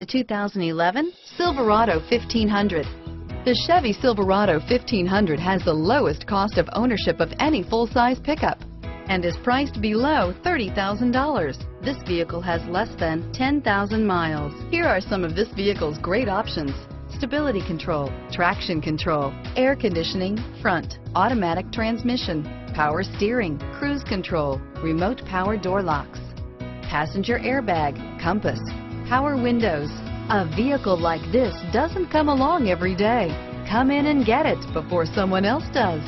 The 2011 Silverado 1500. The Chevy Silverado 1500 has the lowest cost of ownership of any full-size pickup and is priced below $30,000. This vehicle has less than 10,000 miles. Here are some of this vehicle's great options: stability control, traction control, air conditioning, front, automatic transmission, power steering, cruise control, remote power door locks, passenger airbag, compass, power windows. A vehicle like this doesn't come along every day. Come in and get it before someone else does.